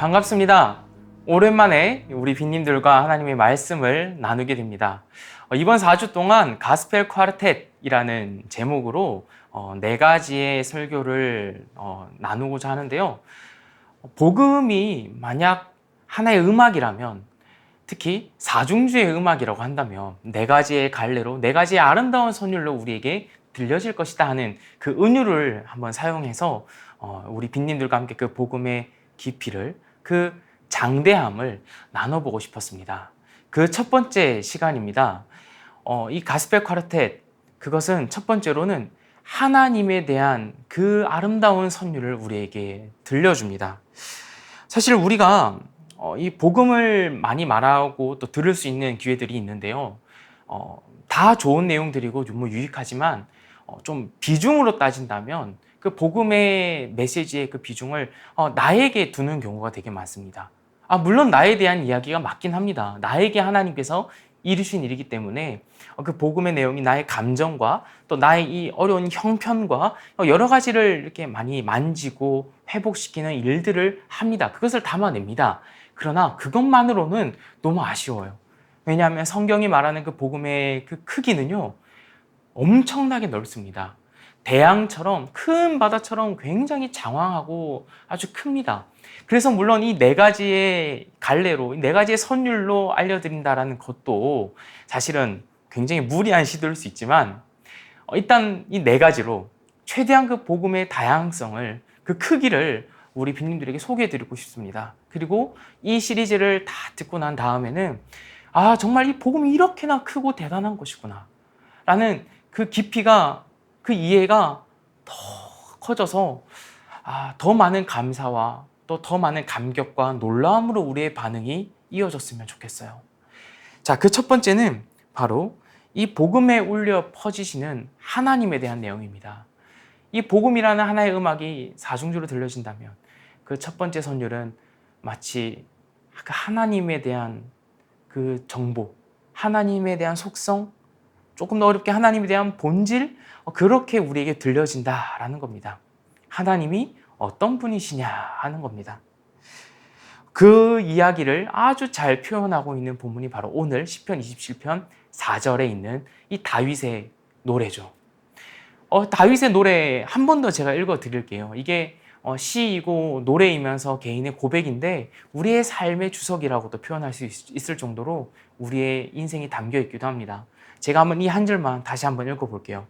반갑습니다. 오랜만에 우리 빈님들과 하나님의 말씀을 나누게 됩니다. 이번 4주 동안 가스펠 쿼르텟이라는 제목으로 네 가지의 설교를 나누고자 하는데요. 복음이 만약 하나의 음악이라면, 특히 사중주의 음악이라고 한다면 네 가지의 갈래로, 네 가지의 아름다운 선율로 우리에게 들려질 것이다 하는 그 은유를 한번 사용해서 우리 빈님들과 함께 그 복음의 깊이를, 그 장대함을 나눠보고 싶었습니다. 그 첫 번째 시간입니다. 이 가스펠 쿼르텟, 그것은 첫 번째로는 하나님에 대한 그 아름다운 선율을 우리에게 들려줍니다. 사실 우리가 이 복음을 많이 말하고 또 들을 수 있는 기회들이 있는데요. 다 좋은 내용들이고 너무 유익하지만 좀 비중으로 따진다면 그 복음의 메시지의 그 비중을 나에게 두는 경우가 되게 많습니다. 물론 나에 대한 이야기가 맞긴 합니다. 나에게 하나님께서 이루신 일이기 때문에 그 복음의 내용이 나의 감정과 또 나의 이 어려운 형편과 여러 가지를 이렇게 많이 만지고 회복시키는 일들을 합니다. 그것을 담아냅니다. 그러나 그것만으로는 너무 아쉬워요. 왜냐하면 성경이 말하는 그 복음의 그 크기는요, 엄청나게 넓습니다. 대양처럼, 큰 바다처럼 굉장히 장황하고 아주 큽니다. 그래서 물론 이 네 가지의 갈래로, 네 가지의 선율로 알려드린다는 것도 사실은 굉장히 무리한 시도일 수 있지만, 일단 이 네 가지로 최대한 그 복음의 다양성을, 그 크기를 우리 빈님들에게 소개해드리고 싶습니다. 그리고 이 시리즈를 다 듣고 난 다음에는 정말 이 복음이 이렇게나 크고 대단한 것이구나 라는 그 깊이가, 그 이해가 더 커져서 더 많은 감사와 또 더 많은 감격과 놀라움으로 우리의 반응이 이어졌으면 좋겠어요. 자, 그 첫 번째는 바로 이 복음에 울려 퍼지시는 하나님에 대한 내용입니다. 이 복음이라는 하나의 음악이 사중주로 들려진다면 그 첫 번째 선율은 마치 그 하나님에 대한 그 정보, 하나님에 대한 속성, 조금 더 어렵게 하나님에 대한 본질, 그렇게 우리에게 들려진다라는 겁니다. 하나님이 어떤 분이시냐 하는 겁니다. 그 이야기를 아주 잘 표현하고 있는 본문이 바로 오늘 시편 27편 4절에 있는 이 다윗의 노래죠. 다윗의 노래 한 번 더 제가 읽어 드릴게요. 이게 시이고 노래이면서 개인의 고백인데 우리의 삶의 주석이라고도 표현할 수 있을 정도로 우리의 인생이 담겨 있기도 합니다. 제가 한번 이 한 절만 다시 한번 읽어 볼게요.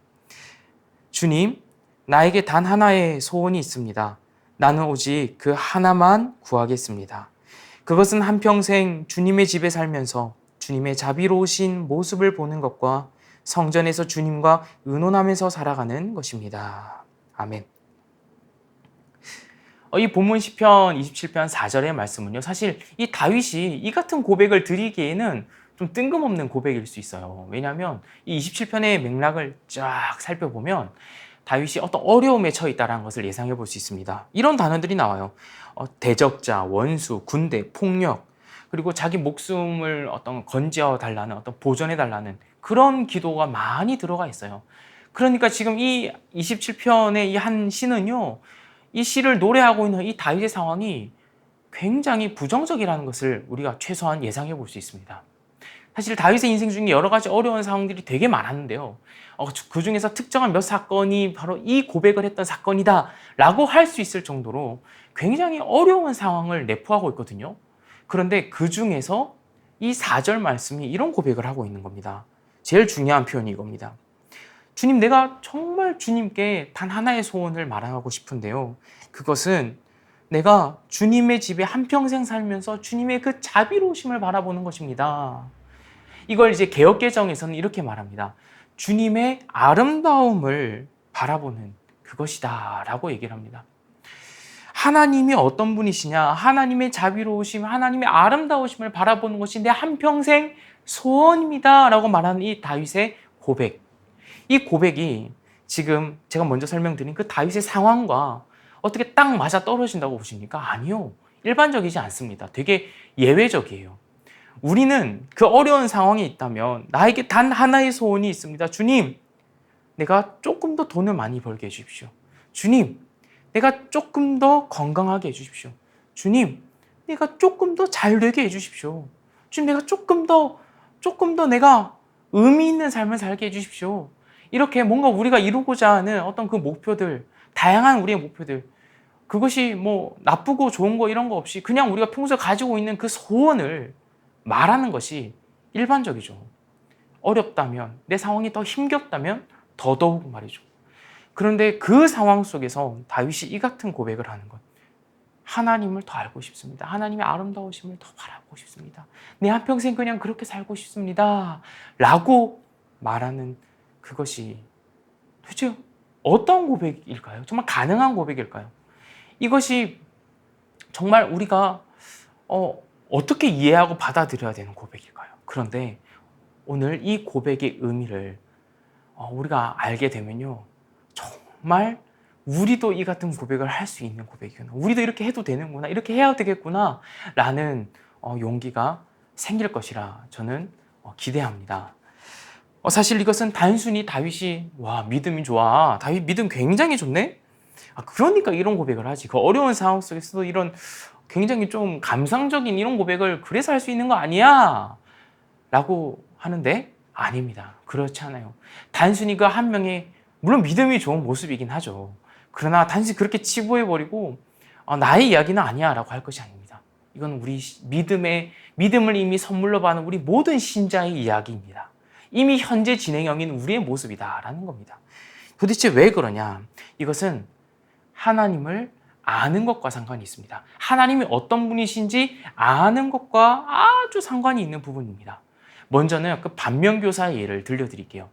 주님, 나에게 단 하나의 소원이 있습니다. 나는 오직 그 하나만 구하겠습니다. 그것은 한평생 주님의 집에 살면서 주님의 자비로우신 모습을 보는 것과 성전에서 주님과 의논하면서 살아가는 것입니다. 아멘. 이 본문 시편 27편 4절의 말씀은요, 사실 이 다윗이 이 같은 고백을 드리기에는 좀 뜬금없는 고백일 수 있어요. 왜냐하면 이 27편의 맥락을 쫙 살펴보면 다윗이 어떤 어려움에 처해 있다는 것을 예상해 볼 수 있습니다. 이런 단어들이 나와요. 대적자, 원수, 군대, 폭력, 그리고 자기 목숨을 어떤 건지어 달라는, 어떤 보존해 달라는 그런 기도가 많이 들어가 있어요. 그러니까 지금 이 27편의 이 한 시는요, 이 시를 노래하고 있는 이 다윗의 상황이 굉장히 부정적이라는 것을 우리가 최소한 예상해 볼 수 있습니다. 사실 다윗의 인생 중에 여러 가지 어려운 상황들이 되게 많았는데요. 그 중에서 특정한 몇 사건이 바로 이 고백을 했던 사건이다 라고 할 수 있을 정도로 굉장히 어려운 상황을 내포하고 있거든요. 그런데 그 중에서 이 4절 말씀이 이런 고백을 하고 있는 겁니다. 제일 중요한 표현이 이겁니다. 주님, 내가 정말 주님께 단 하나의 소원을 말하고 싶은데요. 그것은 내가 주님의 집에 한평생 살면서 주님의 그 자비로우심을 바라보는 것입니다. 이걸 이제 개역개정에서는 이렇게 말합니다. 주님의 아름다움을 바라보는 그것이다 라고 얘기를 합니다. 하나님이 어떤 분이시냐, 하나님의 자비로우심, 하나님의 아름다우심을 바라보는 것이 내 한평생 소원입니다 라고 말하는 이 다윗의 고백. 이 고백이 지금 제가 먼저 설명드린 그 다윗의 상황과 어떻게 딱 맞아 떨어진다고 보십니까? 아니요. 일반적이지 않습니다. 되게 예외적이에요. 우리는 그 어려운 상황이 있다면 나에게 단 하나의 소원이 있습니다. 주님, 내가 조금 더 돈을 많이 벌게 해주십시오. 주님, 내가 조금 더 건강하게 해주십시오. 주님, 내가 조금 더 잘 되게 해주십시오. 주님, 내가 조금 더 내가 의미 있는 삶을 살게 해주십시오. 이렇게 뭔가 우리가 이루고자 하는 어떤 그 목표들, 다양한 우리의 목표들, 그것이 뭐 나쁘고 좋은 거 이런 거 없이 그냥 우리가 평소에 가지고 있는 그 소원을 말하는 것이 일반적이죠. 어렵다면, 내 상황이 더 힘겹다면 더더욱 말이죠. 그런데 그 상황 속에서 다윗이 이 같은 고백을 하는 것. 하나님을 더 알고 싶습니다. 하나님의 아름다우심을 더 바라보고 싶습니다. 내 한평생 그냥 그렇게 살고 싶습니다. 라고 말하는 그것이 도대체 어떤 고백일까요? 정말 가능한 고백일까요? 이것이 정말 우리가 어떻게 이해하고 받아들여야 되는 고백일까요? 그런데 오늘 이 고백의 의미를 우리가 알게 되면요, 정말 우리도 이 같은 고백을 할 수 있는 고백이구나, 우리도 이렇게 해도 되는구나, 이렇게 해야 되겠구나 라는 용기가 생길 것이라 저는 기대합니다. 사실 이것은 단순히 다윗이 와 믿음이 좋아, 다윗 믿음 굉장히 좋네, 그러니까 이런 고백을 하지, 그 어려운 상황 속에서도 이런 굉장히 좀 감상적인 이런 고백을 그래서 할 수 있는 거 아니야 라고 하는데 아닙니다. 그렇지 않아요. 단순히 그 한 명의 물론 믿음이 좋은 모습이긴 하죠. 그러나 단순히 그렇게 치부해버리고 나의 이야기는 아니야 라고 할 것이 아닙니다. 이건 우리 믿음을 이미 선물로 받은 우리 모든 신자의 이야기입니다. 이미 현재 진행형인 우리의 모습이다 라는 겁니다. 도대체 왜 그러냐? 이것은 하나님을 아는 것과 상관이 있습니다. 하나님이 어떤 분이신지 아는 것과 아주 상관이 있는 부분입니다. 먼저는 그 반면교사의 예를 들려드릴게요.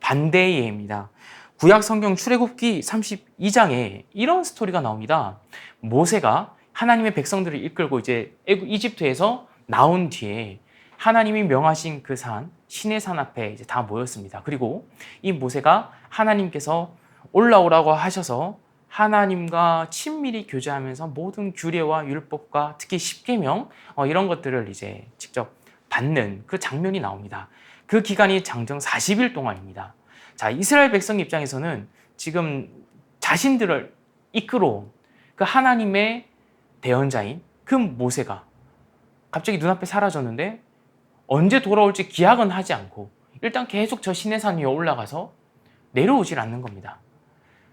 반대의 예입니다. 구약 성경 출애굽기 32장에 이런 스토리가 나옵니다. 모세가 하나님의 백성들을 이끌고 이제 이집트에서 나온 뒤에 하나님이 명하신 그 산, 시내 산 앞에 이제 다 모였습니다. 그리고 이 모세가 하나님께서 올라오라고 하셔서 하나님과 친밀히 교제하면서 모든 규례와 율법과 특히 십계명 이런 것들을 이제 직접 받는 그 장면이 나옵니다. 그 기간이 장정 40일 동안입니다. 자, 이스라엘 백성 입장에서는 지금 자신들을 이끌어온 그 하나님의 대언자인 그 모세가 갑자기 눈앞에 사라졌는데 언제 돌아올지 기약은 하지 않고 일단 계속 저 시내산 위에 올라가서 내려오질 않는 겁니다.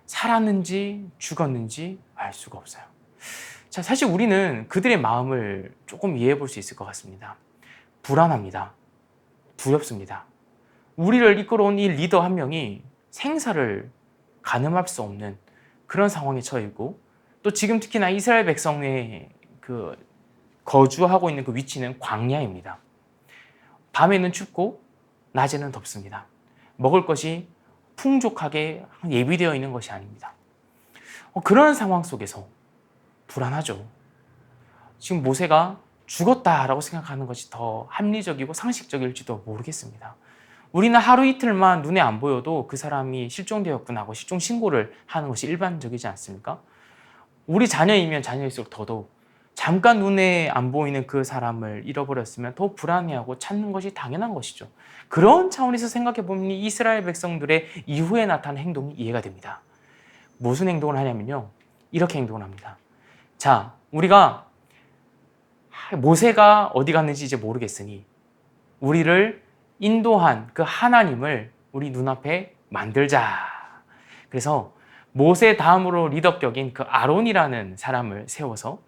살았는지 죽었는지 알 수가 없어요. 자, 사실 우리는 그들의 마음을 조금 이해해 볼 수 있을 것 같습니다. 불안합니다. 두렵습니다. 우리를 이끌어온 이 리더 한 명이 생사를 가늠할 수 없는 그런 상황에 처해 있고, 또 지금 특히나 이스라엘 백성의 그 거주하고 있는 그 위치는 광야입니다. 밤에는 춥고 낮에는 덥습니다. 먹을 것이 풍족하게 예비되어 있는 것이 아닙니다. 그런 상황 속에서 불안하죠. 지금 모세가 죽었다라고 생각하는 것이 더 합리적이고 상식적일지도 모르겠습니다. 우리는 하루 이틀만 눈에 안 보여도 그 사람이 실종되었구나 하고 실종 신고를 하는 것이 일반적이지 않습니까? 우리 자녀이면 자녀일수록 더더욱 잠깐 눈에 안 보이는 그 사람을 잃어버렸으면 더 불안해하고 찾는 것이 당연한 것이죠. 그런 차원에서 생각해 보면 이스라엘 백성들의 이후에 나타난 행동이 이해가 됩니다. 무슨 행동을 하냐면요, 이렇게 행동을 합니다. 자, 우리가 모세가 어디 갔는지 이제 모르겠으니 우리를 인도한 그 하나님을 우리 눈앞에 만들자. 그래서 모세 다음으로 리더격인 그 아론이라는 사람을 세워서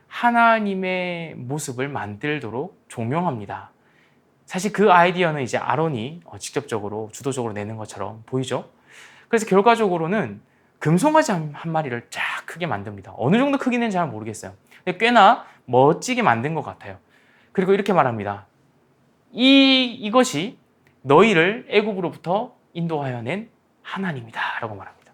하나님의 모습을 만들도록 종용합니다. 사실 그 아이디어는 이제 아론이 직접적으로 주도적으로 내는 것처럼 보이죠. 그래서 결과적으로는 금송아지 한 마리를 쫙 크게 만듭니다. 어느 정도 크기는 잘 모르겠어요. 근데 꽤나 멋지게 만든 것 같아요. 그리고 이렇게 말합니다. 이것이 너희를 애굽으로부터 인도하여 낸 하나님이다 라고 말합니다.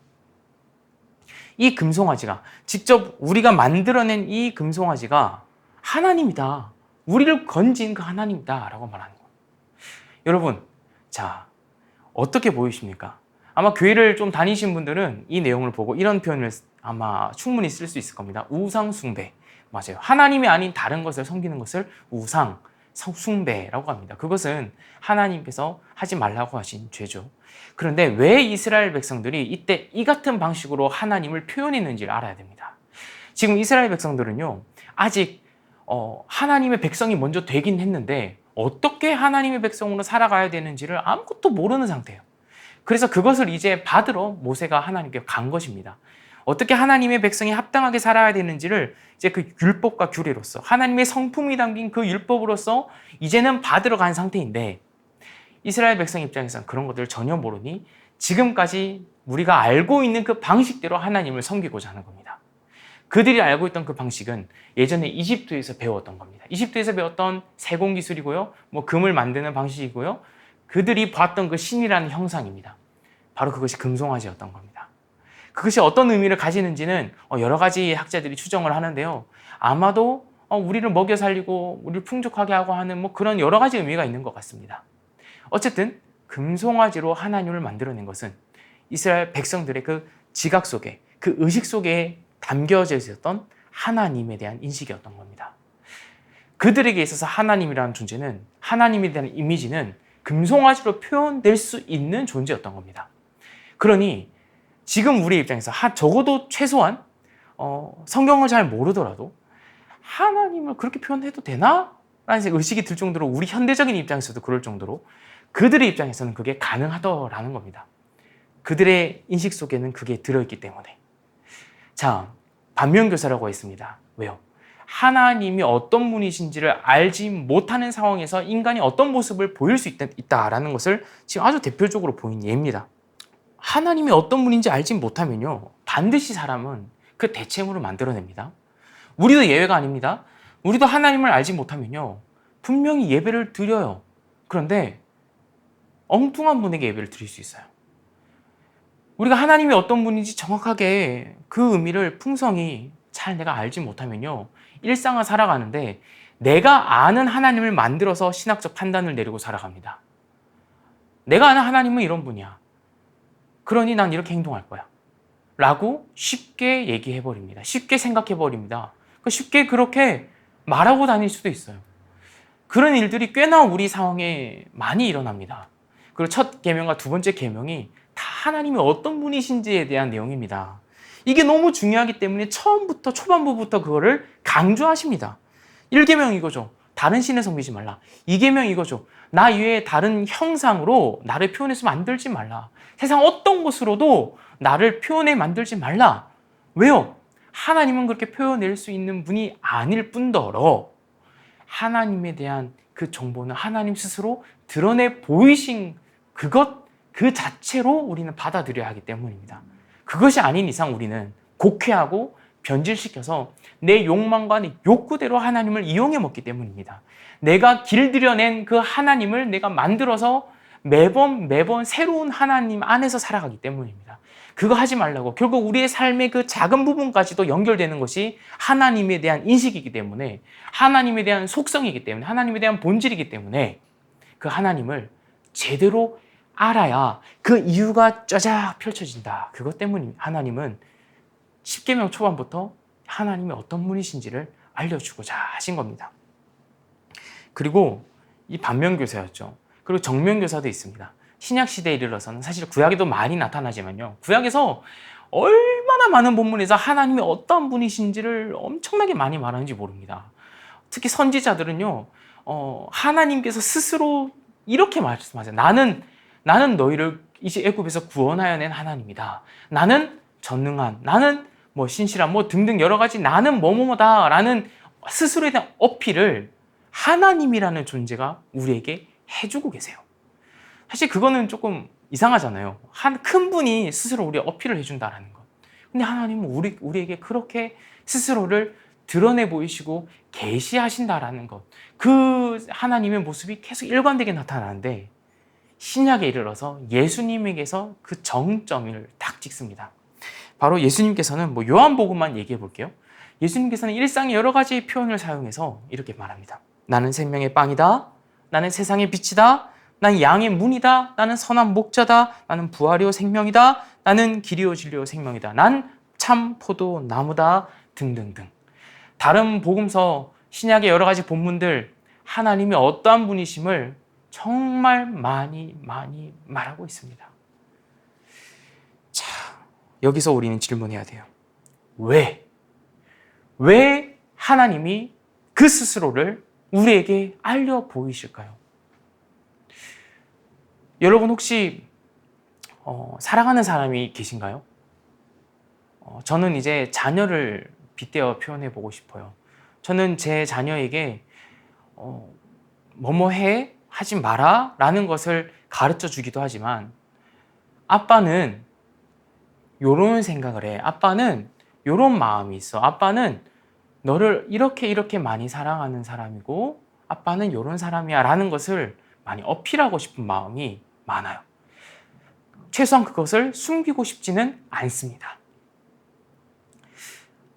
이 금송아지가, 직접 우리가 만들어낸 이 금송아지가 하나님이다, 우리를 건진 그 하나님이다 라고 말하는 거예요. 여러분, 자, 어떻게 보이십니까? 아마 교회를 좀 다니신 분들은 이 내용을 보고 이런 표현을 아마 충분히 쓸 수 있을 겁니다. 우상 숭배. 맞아요. 하나님이 아닌 다른 것을 섬기는 것을 우상 숭배라고 합니다. 그것은 하나님께서 하지 말라고 하신 죄죠. 그런데 왜 이스라엘 백성들이 이때 이 같은 방식으로 하나님을 표현했는지를 알아야 됩니다. 지금 이스라엘 백성들은요, 아직 하나님의 백성이 먼저 되긴 했는데 어떻게 하나님의 백성으로 살아가야 되는지를 아무것도 모르는 상태예요. 그래서 그것을 이제 받으러 모세가 하나님께 간 것입니다. 어떻게 하나님의 백성이 합당하게 살아야 되는지를 이제 그 율법과 규례로서 하나님의 성품이 담긴 그 율법으로서 이제는 받으러 간 상태인데 이스라엘 백성 입장에서는 그런 것들을 전혀 모르니 지금까지 우리가 알고 있는 그 방식대로 하나님을 섬기고자 하는 겁니다. 그들이 알고 있던 그 방식은 예전에 이집트에서 배웠던 겁니다. 이집트에서 배웠던 세공 기술이고요. 금을 만드는 방식이고요. 그들이 봤던 그 신이라는 형상입니다. 바로 그것이 금송아지였던 겁니다. 그것이 어떤 의미를 가지는지는 여러 가지 학자들이 추정을 하는데요. 아마도 우리를 먹여 살리고 우리를 풍족하게 하고 하는 그런 여러 가지 의미가 있는 것 같습니다. 어쨌든 금송아지로 하나님을 만들어낸 것은 이스라엘 백성들의 그 지각 속에, 그 의식 속에 담겨져 있었던 하나님에 대한 인식이었던 겁니다. 그들에게 있어서 하나님이라는 존재는, 하나님에 대한 이미지는 금송아지로 표현될 수 있는 존재였던 겁니다. 그러니 지금 우리 입장에서 적어도 최소한 성경을 잘 모르더라도 하나님을 그렇게 표현해도 되나? 라는 의식이 들 정도로, 우리 현대적인 입장에서도 그럴 정도로 그들의 입장에서는 그게 가능하더라는 겁니다. 그들의 인식 속에는 그게 들어있기 때문에. 자, 반면교사라고 했습니다. 왜요? 하나님이 어떤 분이신지를 알지 못하는 상황에서 인간이 어떤 모습을 보일 수 있다라는 것을 지금 아주 대표적으로 보인 예입니다. 하나님이 어떤 분인지 알지 못하면요, 반드시 사람은 그 대체물을 만들어냅니다. 우리도 예외가 아닙니다. 우리도 하나님을 알지 못하면요, 분명히 예배를 드려요. 그런데 엉뚱한 분에게 예배를 드릴 수 있어요. 우리가 하나님이 어떤 분인지 정확하게 그 의미를 풍성히 잘 내가 알지 못하면요, 일상을 살아가는데 내가 아는 하나님을 만들어서 신학적 판단을 내리고 살아갑니다. 내가 아는 하나님은 이런 분이야. 그러니 난 이렇게 행동할 거야. 라고 쉽게 얘기해버립니다. 쉽게 생각해버립니다. 쉽게 그렇게 말하고 다닐 수도 있어요. 그런 일들이 꽤나 우리 상황에 많이 일어납니다. 그리고 첫 계명과 두 번째 계명이 다 하나님이 어떤 분이신지에 대한 내용입니다. 이게 너무 중요하기 때문에 처음부터, 초반부부터 그거를 강조하십니다. 1계명 이거죠. 다른 신을 섬기지 말라. 2계명 이거죠. 나 이외에 다른 형상으로 나를 표현해서 만들지 말라. 세상 어떤 것으로도 나를 표현해 만들지 말라. 왜요? 하나님은 그렇게 표현할 수 있는 분이 아닐 뿐더러 하나님에 대한 그 정보는 하나님 스스로 드러내 보이신 그 자체로 우리는 받아들여야 하기 때문입니다. 그것이 아닌 이상 우리는 곡해하고 변질시켜서 내 욕망과 내 욕구대로 하나님을 이용해 먹기 때문입니다. 내가 길들여낸 그 하나님을 내가 만들어서 매번 새로운 하나님 안에서 살아가기 때문입니다. 그거 하지 말라고. 결국 우리의 삶의 그 작은 부분까지도 연결되는 것이 하나님에 대한 인식이기 때문에, 하나님에 대한 속성이기 때문에, 하나님에 대한 본질이기 때문에 그 하나님을 제대로 알아야 그 이유가 쫙 펼쳐진다. 그것 때문에 하나님은 10계명 초반부터 하나님이 어떤 분이신지를 알려주고자 하신 겁니다. 그리고 이 반면교사였죠. 그리고 정면교사도 있습니다. 신약시대에 이르러서는 사실 구약에도 많이 나타나지만요, 구약에서 얼마나 많은 본문에서 하나님이 어떤 분이신지를 엄청나게 많이 말하는지 모릅니다. 특히 선지자들은요, 하나님께서 스스로 이렇게 말씀하세요. 나는 너희를 이제 애굽에서 구원하여 낸 하나님이다. 나는 전능한, 나는 신실한, 등등 여러 가지 나는 뭐뭐다라는 스스로에 대한 어필을 하나님이라는 존재가 우리에게 해주고 계세요. 사실 그거는 조금 이상하잖아요. 한 큰 분이 스스로 우리의 어필을 해준다라는 것. 근데 하나님은 우리에게 그렇게 스스로를 드러내 보이시고 계시하신다라는 것. 그 하나님의 모습이 계속 일관되게 나타나는데 신약에 이르러서 예수님에게서 그 정점을 딱 찍습니다. 바로 예수님께서는 요한복음만 얘기해 볼게요. 예수님께서는 일상의 여러 가지 표현을 사용해서 이렇게 말합니다. 나는 생명의 빵이다. 나는 세상의 빛이다. 나는 양의 문이다. 나는 선한 목자다. 나는 부활이요 생명이다. 나는 길이요 진리요 생명이다. 난 참 포도나무다. 등등등. 다른 복음서, 신약의 여러 가지 본문들, 하나님이 어떠한 분이심을 정말 많이 말하고 있습니다. 자, 여기서 우리는 질문해야 돼요. 왜 하나님이 그 스스로를 우리에게 알려 보이실까요? 여러분 혹시 사랑하는 사람이 계신가요? 저는 이제 자녀를 빗대어 표현해 보고 싶어요. 저는 제 자녀에게 뭐뭐 해? 하지 마라? 라는 것을 가르쳐 주기도 하지만 아빠는 요런 생각을 해. 아빠는 요런 마음이 있어. 아빠는 너를 이렇게 많이 사랑하는 사람이고 아빠는 요런 사람이야 라는 것을 많이 어필하고 싶은 마음이 많아요. 최소한 그것을 숨기고 싶지는 않습니다.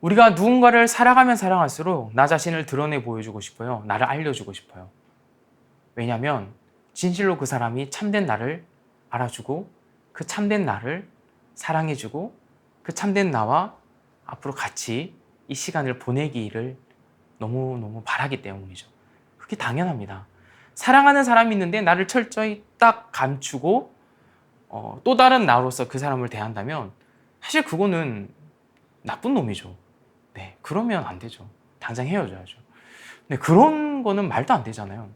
우리가 누군가를 사랑하면 사랑할수록 나 자신을 드러내 보여주고 싶어요. 나를 알려주고 싶어요. 왜냐하면 진실로 그 사람이 참된 나를 알아주고 그 참된 나를 사랑해주고 그 참된 나와 앞으로 같이 이 시간을 보내기를 너무너무 바라기 때문이죠. 그게 당연합니다. 사랑하는 사람이 있는데 나를 철저히 딱 감추고 또 다른 나로서 그 사람을 대한다면 사실 그거는 나쁜 놈이죠. 네, 그러면 안 되죠. 당장 헤어져야죠. 근데 그런 거는 말도 안 되잖아요.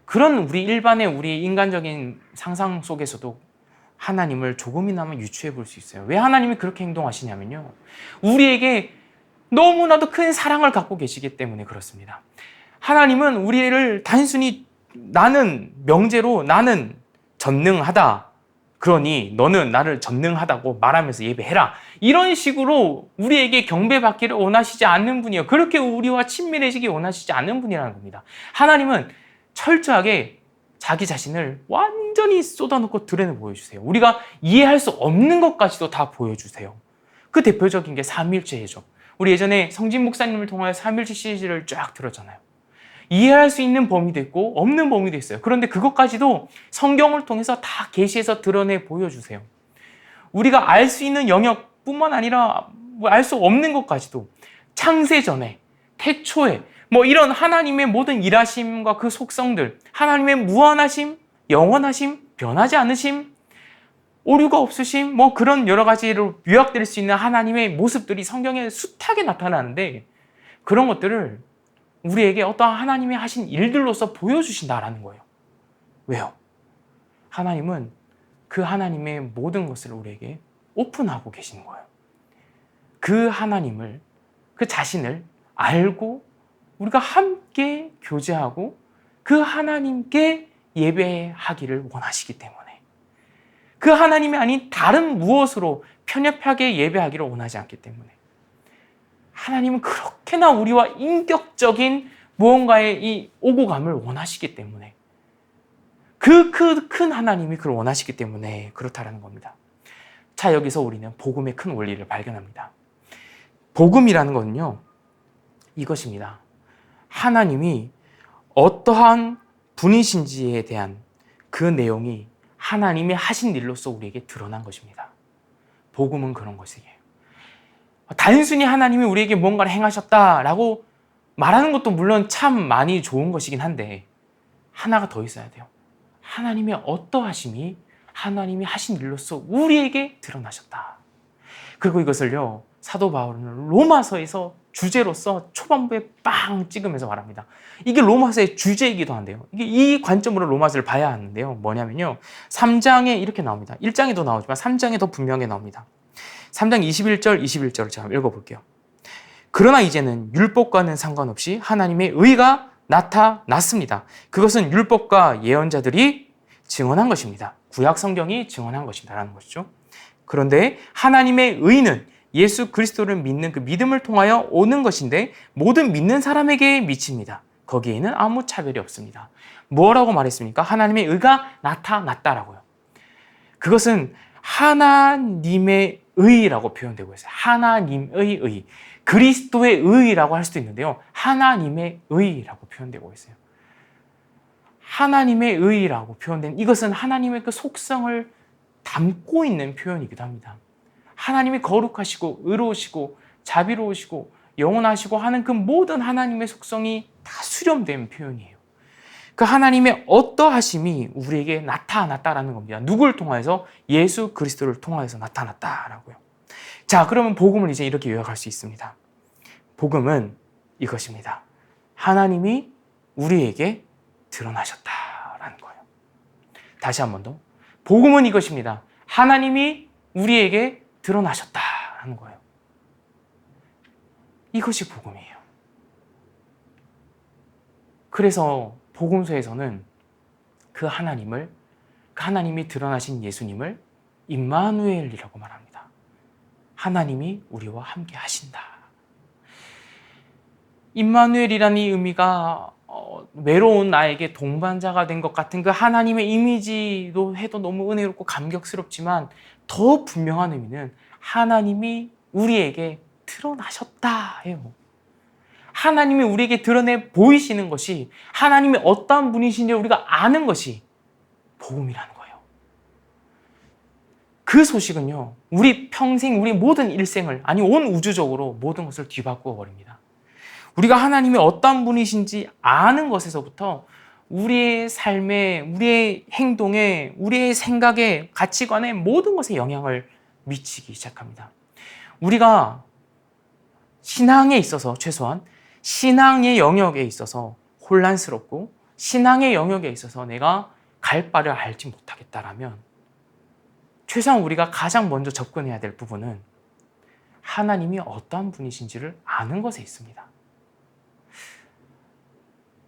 그런 우리 일반의 우리 인간적인 상상 속에서도 하나님을 조금이나마 유추해 볼 수 있어요. 왜 하나님이 그렇게 행동하시냐면요. 우리에게 너무나도 큰 사랑을 갖고 계시기 때문에 그렇습니다. 하나님은 우리를 단순히 나는 명제로 나는 전능하다. 그러니 너는 나를 전능하다고 말하면서 예배해라. 이런 식으로 우리에게 경배받기를 원하시지 않는 분이에요. 그렇게 우리와 친밀해지기 원하시지 않는 분이라는 겁니다. 하나님은 철저하게 자기 자신을 완전히 쏟아놓고 드러내 보여주세요. 우리가 이해할 수 없는 것까지도 다 보여주세요. 그 대표적인 게 삼위일체죠. 우리 예전에 성진 목사님을 통하여 삼위일체 시리즈를 쫙 들었잖아요. 이해할 수 있는 범위도 있고 없는 범위도 있어요. 그런데 그것까지도 성경을 통해서 다 계시해서 드러내 보여주세요. 우리가 알 수 있는 영역뿐만 아니라 알 수 없는 것까지도 창세 전에, 태초에 이런 하나님의 모든 일하심과 그 속성들, 하나님의 무한하심, 영원하심, 변하지 않으심, 오류가 없으심, 그런 여러 가지로 요약될 수 있는 하나님의 모습들이 성경에 숱하게 나타나는데 그런 것들을 우리에게 어떠한 하나님이 하신 일들로서 보여주신다라는 거예요. 왜요? 하나님은 그 하나님의 모든 것을 우리에게 오픈하고 계시는 거예요. 그 하나님을, 그 자신을 알고 우리가 함께 교제하고 그 하나님께 예배하기를 원하시기 때문에 그 하나님이 아닌 다른 무엇으로 편협하게 예배하기를 원하지 않기 때문에 하나님은 그렇게나 우리와 인격적인 무언가의 이 오고감을 원하시기 때문에 그 큰 하나님이 그걸 원하시기 때문에 그렇다라는 겁니다. 자, 여기서 우리는 복음의 큰 원리를 발견합니다. 복음이라는 것은요, 이것입니다. 하나님이 어떠한 분이신지에 대한 그 내용이 하나님이 하신 일로서 우리에게 드러난 것입니다. 복음은 그런 것이에요. 단순히 하나님이 우리에게 뭔가를 행하셨다라고 말하는 것도 물론 참 많이 좋은 것이긴 한데 하나가 더 있어야 돼요. 하나님의 어떠하심이 하나님이 하신 일로서 우리에게 드러나셨다. 그리고 이것을요, 사도 바울은 로마서에서 주제로서 초반부에 빵 찍으면서 말합니다. 이게 로마서의 주제이기도 한데요. 이 관점으로 로마서를 봐야 하는데요. 뭐냐면요, 3장에 이렇게 나옵니다. 1장에도 나오지만 3장에 더 분명하게 나옵니다. 3장 21절, 21절을 제가 읽어볼게요. 그러나 이제는 율법과는 상관없이 하나님의 의가 나타났습니다. 그것은 율법과 예언자들이 증언한 것입니다. 구약 성경이 증언한 것이다라는 것이죠. 그런데 하나님의 의는 예수 그리스도를 믿는 그 믿음을 통하여 오는 것인데 모든 믿는 사람에게 미칩니다. 거기에는 아무 차별이 없습니다. 뭐라고 말했습니까? 하나님의 의가 나타났다라고요. 그것은 하나님의 의라고 표현되고 있어요. 하나님의 의. 그리스도의 의라고 할 수도 있는데요. 하나님의 의라고 표현되고 있어요. 하나님의 의라고 표현된 이것은 하나님의 그 속성을 담고 있는 표현이기도 합니다. 하나님이 거룩하시고 의로우시고 자비로우시고 영원하시고 하는 그 모든 하나님의 속성이 다 수렴된 표현이에요. 그 하나님의 어떠하심이 우리에게 나타났다라는 겁니다. 누구를 통하여서? 예수 그리스도를 통하여서 나타났다라고요. 자, 그러면 복음을 이제 이렇게 요약할 수 있습니다. 복음은 이것입니다. 하나님이 우리에게 드러나셨다라는 거예요. 다시 한 번 더. 복음은 이것입니다. 하나님이 우리에게 드러나셨다라는 거예요. 이것이 복음이에요. 그래서 복음서에서는 그 하나님이 드러나신 예수님을 임마누엘이라고 말합니다. 하나님이 우리와 함께 하신다. 임마누엘이라는 이 의미가 외로운 나에게 동반자가 된 것 같은 그 하나님의 이미지도 해도 너무 은혜롭고 감격스럽지만 더 분명한 의미는 하나님이 우리에게 드러나셨다 해요. 하나님이 우리에게 드러내 보이시는 것이 하나님이 어떠한 분이신지 우리가 아는 것이 복음이라는 거예요. 그 소식은요, 우리 평생, 우리 모든 일생을, 아니 온 우주적으로 모든 것을 뒤바꾸어 버립니다. 우리가 하나님이 어떤 분이신지 아는 것에서부터 우리의 삶에, 우리의 행동에, 우리의 생각에, 가치관에 모든 것에 영향을 미치기 시작합니다. 우리가 신앙에 있어서 최소한 신앙의 영역에 있어서 혼란스럽고 신앙의 영역에 있어서 내가 갈 바를 알지 못하겠다라면 최소한 우리가 가장 먼저 접근해야 될 부분은 하나님이 어떠한 분이신지를 아는 것에 있습니다.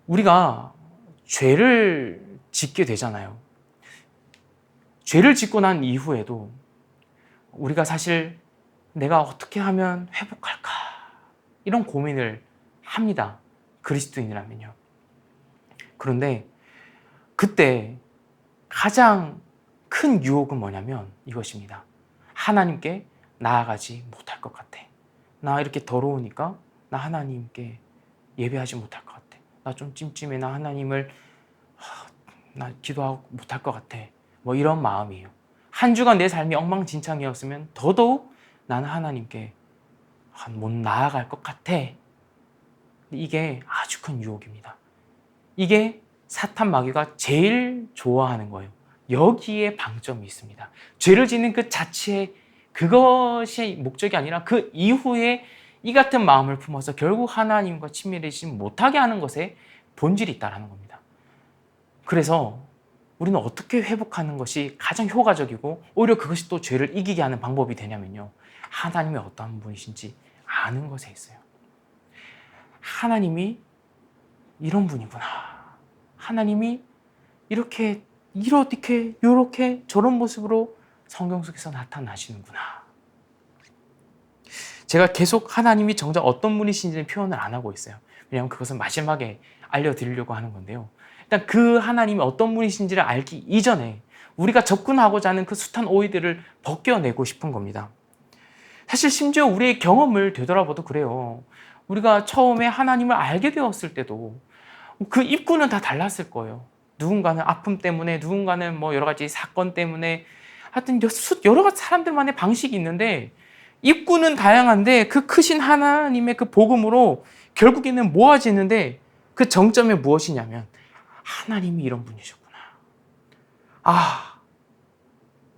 우리가 죄를 짓게 되잖아요. 죄를 짓고 난 이후에도 우리가 사실 내가 어떻게 하면 회복할까? 이런 고민을 합니다. 그리스도인이라면요. 그런데 그때 가장 큰 유혹은 뭐냐면 이것입니다. 하나님께 나아가지 못할 것 같아. 나 이렇게 더러우니까 나 하나님께 예배하지 못할 것 같아. 나 좀 찜찜해. 나 하나님을 나 기도하고 못할 것 같아. 뭐 이런 마음이에요. 한 주간 내 삶이 엉망진창이었으면 더더욱 나는 하나님께 못 나아갈 것 같아. 이게 아주 큰 유혹입니다. 이게 사탄 마귀가 제일 좋아하는 거예요. 여기에 방점이 있습니다. 죄를 짓는 그 자체에 그것이 목적이 아니라 그 이후에 이 같은 마음을 품어서 결국 하나님과 친밀해지지 못하게 하는 것에 본질이 있다는 겁니다. 그래서 우리는 어떻게 회복하는 것이 가장 효과적이고 오히려 그것이 또 죄를 이기게 하는 방법이 되냐면요. 하나님이 어떠한 분이신지 아는 것에 있어요. 하나님이 이런 분이구나. 하나님이 이렇게 저런 모습으로 성경 속에서 나타나시는구나. 제가 계속 하나님이 정작 어떤 분이신지는 표현을 안 하고 있어요. 왜냐하면 그것은 마지막에 알려드리려고 하는 건데요. 일단 그 하나님이 어떤 분이신지를 알기 이전에 우리가 접근하고자 하는 그 숱한 오해들을 벗겨내고 싶은 겁니다. 사실 심지어 우리의 경험을 되돌아봐도 그래요. 우리가 처음에 하나님을 알게 되었을 때도 그 입구는 다 달랐을 거예요. 누군가는 아픔 때문에, 누군가는 뭐 여러 가지 사건 때문에, 하여튼 여러 가지 사람들만의 방식이 있는데 입구는 다양한데 그 크신 하나님의 그 복음으로 결국에는 모아지는데 그 정점이 무엇이냐면 하나님이 이런 분이셨구나.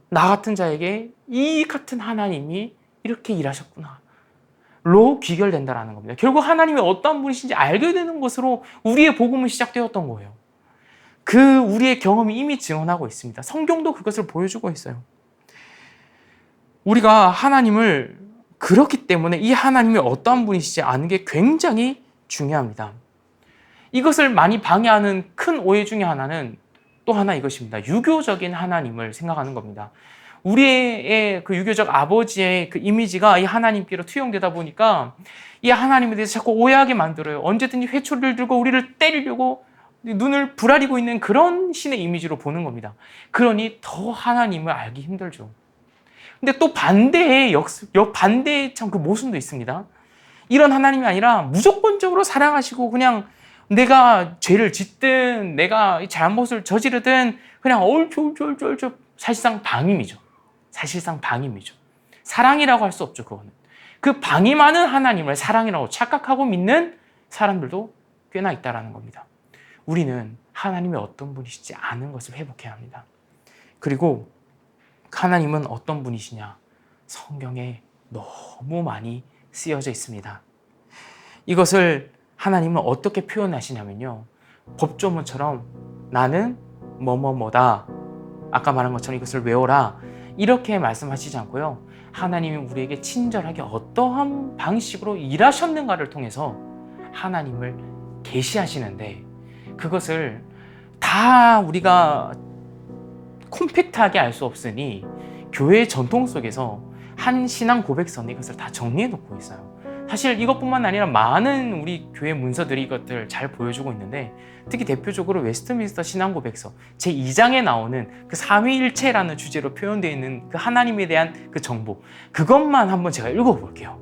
나 같은 자에게 이 같은 하나님이 이렇게 일하셨구나. 로 귀결된다라는 겁니다. 결국 하나님이 어떤 분이신지 알게 되는 것으로 우리의 복음은 시작되었던 거예요. 그 우리의 경험이 이미 증언하고 있습니다. 성경도 그것을 보여주고 있어요. 우리가 하나님을 그렇기 때문에 이 하나님이 어떠한 분이시지 아는 게 굉장히 중요합니다. 이것을 많이 방해하는 큰 오해 중에 하나는 또 하나 이것입니다. 유교적인 하나님을 생각하는 겁니다. 우리의 그 유교적 아버지의 그 이미지가 이 하나님께로 투영되다 보니까 이 하나님에 대해서 자꾸 오해하게 만들어요. 언제든지 회초리를 들고 우리를 때리려고 눈을 부라리고 있는 그런 신의 이미지로 보는 겁니다. 그러니 더 하나님을 알기 힘들죠. 근데 또 반대의 반대의 참 그 모순도 있습니다. 이런 하나님이 아니라 무조건적으로 사랑하시고 그냥 내가 죄를 짓든 내가 잘못을 저지르든 그냥 얼쫄쫄쫄쫄 사실상 방임이죠. 사랑이라고 할 수 없죠. 그거는. 그 방임하는 하나님을 사랑이라고 착각하고 믿는 사람들도 꽤나 있다라는 겁니다. 우리는 하나님이 어떤 분이시지 아는 것을 회복해야 합니다. 그리고 하나님은 어떤 분이시냐? 성경에 너무 많이 쓰여져 있습니다. 이것을 하나님은 어떻게 표현하시냐면요. 법조문처럼 나는 뭐뭐뭐다. 아까 말한 것처럼 이것을 외워라. 이렇게 말씀하시지 않고요. 하나님이 우리에게 친절하게 어떠한 방식으로 일하셨는가를 통해서 하나님을 계시하시는데 그것을 다 우리가 콤팩트하게 알 수 없으니 교회의 전통 속에서 한 신앙 고백서는 이것을 다 정리해 놓고 있어요. 사실 이것뿐만 아니라 많은 우리 교회 문서들이 이것들을 잘 보여주고 있는데 특히 대표적으로 웨스트민스터 신앙 고백서 제2장에 나오는 그 삼위일체라는 주제로 표현되어 있는 그 하나님에 대한 그 정보, 그것만 한번 제가 읽어볼게요.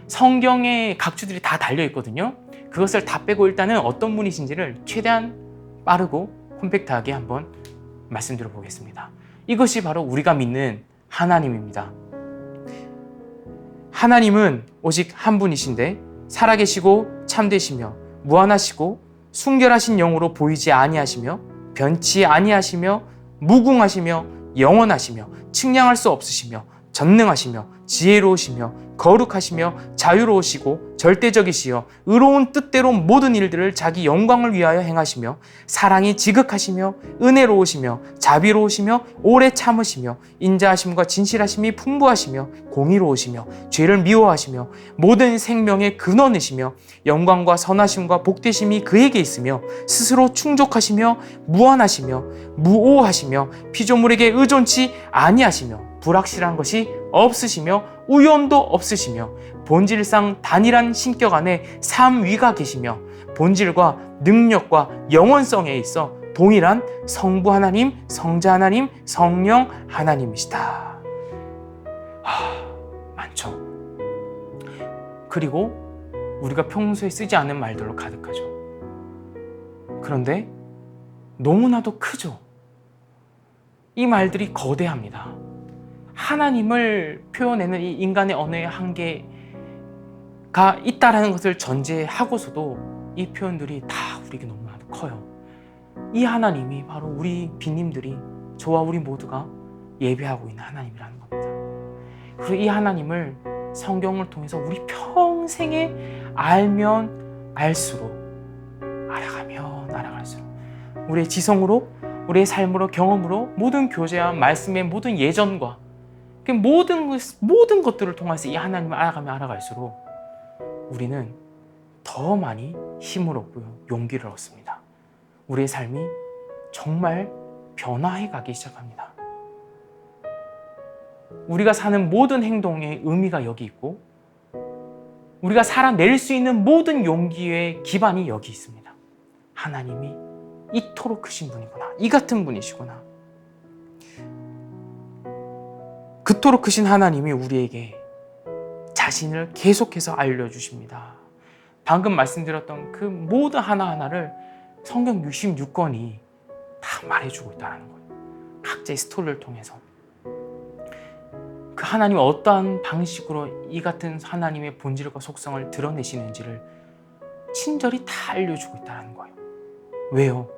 성경에 각 주들이 다 달려 있거든요. 그것을 다 빼고 일단은 어떤 분이신지를 최대한 빠르고 콤팩트하게 한번 말씀드려 보겠습니다. 이것이 바로 우리가 믿는 하나님입니다. 하나님은 오직 한 분이신데 살아계시고 참되시며 무한하시고 순결하신 영으로 보이지 아니하시며 변치 아니하시며 무궁하시며 영원하시며 측량할 수 없으시며 전능하시며 지혜로우시며 거룩하시며 자유로우시고 절대적이시여 의로운 뜻대로 모든 일들을 자기 영광을 위하여 행하시며 사랑이 지극하시며 은혜로우시며 자비로우시며 오래 참으시며 인자하심과 진실하심이 풍부하시며 공의로우시며 죄를 미워하시며 모든 생명의 근원이시며 영광과 선하심과 복되심이 그에게 있으며 스스로 충족하시며 무한하시며 무오하시며 피조물에게 의존치 아니하시며 불확실한 것이 없으시며 우연도 없으시며 본질상 단일한 신격 안에 삼위가 계시며 본질과 능력과 영원성에 있어 동일한 성부 하나님, 성자 하나님, 성령 하나님이시다. 많죠. 그리고 우리가 평소에 쓰지 않는 말들로 가득하죠. 그런데 너무나도 크죠. 이 말들이 거대합니다. 하나님을 표현하는 이 인간의 언어의 한계가 있다는 것을 전제하고서도 이 표현들이 다 우리에게 너무나도 커요. 이 하나님이 바로 우리 빈님들이, 저와 우리 모두가 예배하고 있는 하나님이라는 겁니다. 그리고 이 하나님을 성경을 통해서 우리 평생에 알면 알수록, 알아가면 알아갈수록 우리의 지성으로, 우리의 삶으로, 경험으로, 모든 교제와 말씀의 모든 예전과 모든 것들을 통해서 이 하나님을 알아가면 알아갈수록 우리는 더 많이 힘을 얻고요, 용기를 얻습니다. 우리의 삶이 정말 변화해 가기 시작합니다. 우리가 사는 모든 행동의 의미가 여기 있고 우리가 살아낼 수 있는 모든 용기의 기반이 여기 있습니다. 하나님이 이토록 크신 분이구나, 이 같은 분이시구나. 그토록 크신 하나님이 우리에게 자신을 계속해서 알려주십니다. 방금 말씀드렸던 그 모든 하나하나를 성경 66권이 다 말해주고 있다는 거예요. 각자의 스토리를 통해서. 그 하나님이 어떠한 방식으로 이 같은 하나님의 본질과 속성을 드러내시는지를 친절히 다 알려주고 있다는 거예요. 왜요?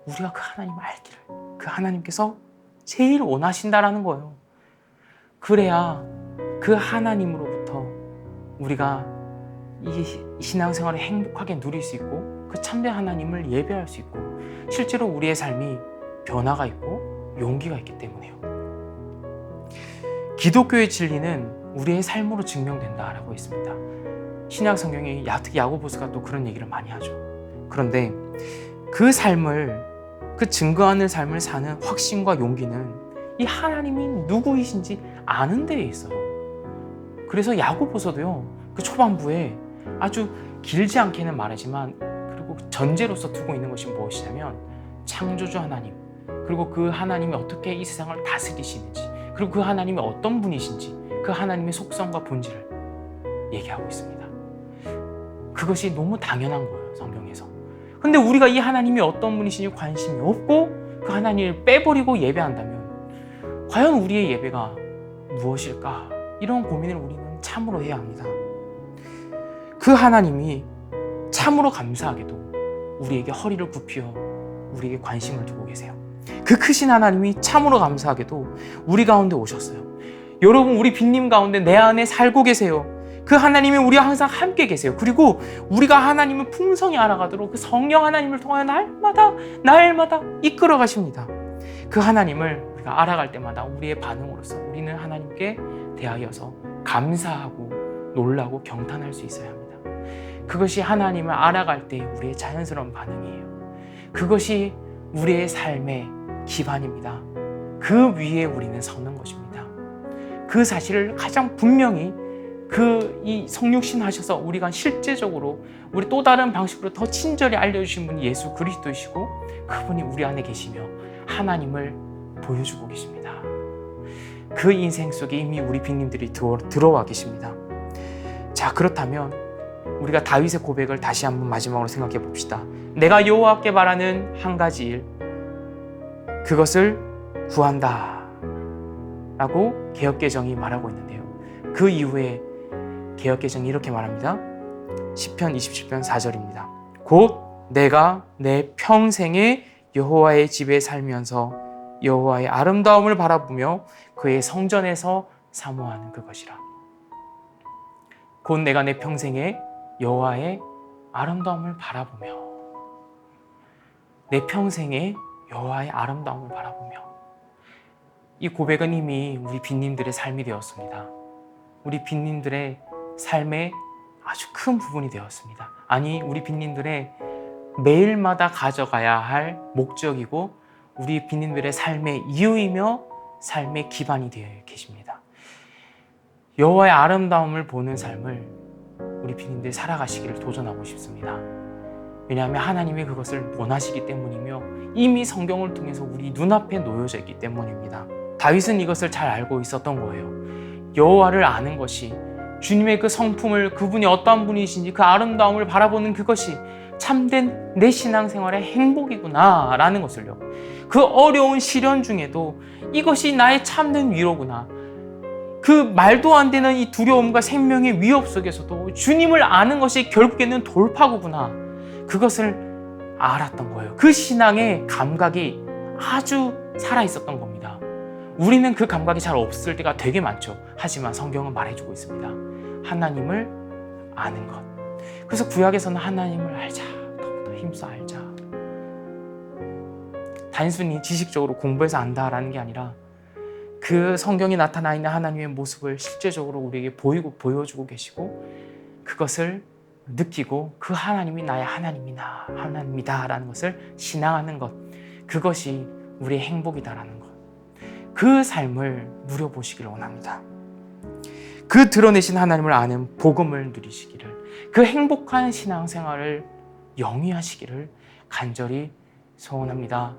우리가 그 하나님을 알기를, 그 하나님께서 제일 원하신다라는 거예요. 그래야 그 하나님으로부터 우리가 이 신앙생활을 행복하게 누릴 수 있고 그 참된 하나님을 예배할 수 있고 실제로 우리의 삶이 변화가 있고 용기가 있기 때문에요. 기독교의 진리는 우리의 삶으로 증명된다라고 했습니다. 신약 성경에 특히 야고보서가 또 그런 얘기를 많이 하죠. 그런데 그 삶을, 그 증거하는 삶을 사는 확신과 용기는 이 하나님이 누구이신지 아는 데에 있어요. 그래서 야고보서도요, 그 초반부에 아주 길지 않게는 말하지만 그리고 전제로서 두고 있는 것이 무엇이냐면 창조주 하나님, 그리고 그 하나님이 어떻게 이 세상을 다스리시는지, 그리고 그 하나님이 어떤 분이신지, 그 하나님의 속성과 본질을 얘기하고 있습니다. 그것이 너무 당연한 거예요, 성경에서. 근데 우리가 이 하나님이 어떤 분이신지 관심이 없고 그 하나님을 빼버리고 예배한다면 과연 우리의 예배가 무엇일까? 이런 고민을 우리는 참으로 해야 합니다. 그 하나님이 참으로 감사하게도 우리에게 허리를 굽혀 우리에게 관심을 두고 계세요. 그 크신 하나님이 참으로 감사하게도 우리 가운데 오셨어요. 여러분, 우리 빈님 가운데 내 안에 살고 계세요. 그 하나님이 우리와 항상 함께 계세요. 그리고 우리가 하나님을 풍성히 알아가도록 그 성령 하나님을 통하여 날마다 이끌어 가십니다. 그 하나님을 우리가 알아갈 때마다 우리의 반응으로서 우리는 하나님께 대하여서 감사하고 놀라고 경탄할 수 있어야 합니다. 그것이 하나님을 알아갈 때 우리의 자연스러운 반응이에요. 그것이 우리의 삶의 기반입니다. 그 위에 우리는 서는 것입니다. 그 사실을 가장 분명히 이 성육신 하셔서 우리가 실제적으로 우리 또 다른 방식으로 더 친절히 알려주신 분이 예수 그리스도이시고 그분이 우리 안에 계시며 하나님을 보여주고 계십니다. 그 인생 속에 이미 우리 빈님들이 들어와 계십니다. 자, 그렇다면 우리가 다윗의 고백을 다시 한번 마지막으로 생각해 봅시다. 내가 여호와께 바라는 한 가지 일, 그것을 구한다 라고 개역개정이 말하고 있는데요. 그 이후에 개역개정이 이렇게 말합니다. 시편 27편 4절입니다. 곧 내가 내 평생에 여호와의 집에 살면서 여호와의 아름다움을 바라보며 그의 성전에서 사모하는 그것이라. 곧 내가 내 평생에 여호와의 아름다움을 바라보며, 내 평생에 여호와의 아름다움을 바라보며. 이 고백은 이미 우리 빈님들의 삶이 되었습니다. 우리 빈님들의 삶의 아주 큰 부분이 되었습니다. 아니, 우리 빈님들의 매일마다 가져가야 할 목적이고 우리 빈님들의 삶의 이유이며 삶의 기반이 되어 계십니다. 여호와의 아름다움을 보는 삶을 우리 빈님들이 살아가시기를 도전하고 싶습니다. 왜냐하면 하나님이 그것을 원하시기 때문이며 이미 성경을 통해서 우리 눈앞에 놓여져 있기 때문입니다. 다윗은 이것을 잘 알고 있었던 거예요. 여호와를 아는 것이, 주님의 그 성품을, 그분이 어떠한 분이신지 그 아름다움을 바라보는 그것이 참된 내 신앙생활의 행복이구나 라는 것을요. 그 어려운 시련 중에도 이것이 나의 참된 위로구나, 그 말도 안 되는 이 두려움과 생명의 위협 속에서도 주님을 아는 것이 결국에는 돌파구구나, 그것을 알았던 거예요. 그 신앙의 감각이 아주 살아있었던 겁니다. 우리는 그 감각이 잘 없을 때가 되게 많죠. 하지만 성경은 말해주고 있습니다. 하나님을 아는 것. 그래서 구약에서는 하나님을 알자, 더욱더 힘써 알자. 단순히 지식적으로 공부해서 안다라는 게 아니라 그 성경에 나타나 있는 하나님의 모습을 실제적으로 우리에게 보여주고 계시고 그것을 느끼고 그 하나님이 나의 하나님이다라는 것을 신앙하는 것, 그것이 우리의 행복이다라는 것, 그 삶을 누려보시기를 원합니다. 그 드러내신 하나님을 아는 복음을 누리시기를, 그 행복한 신앙생활을 영위하시기를 간절히 소원합니다.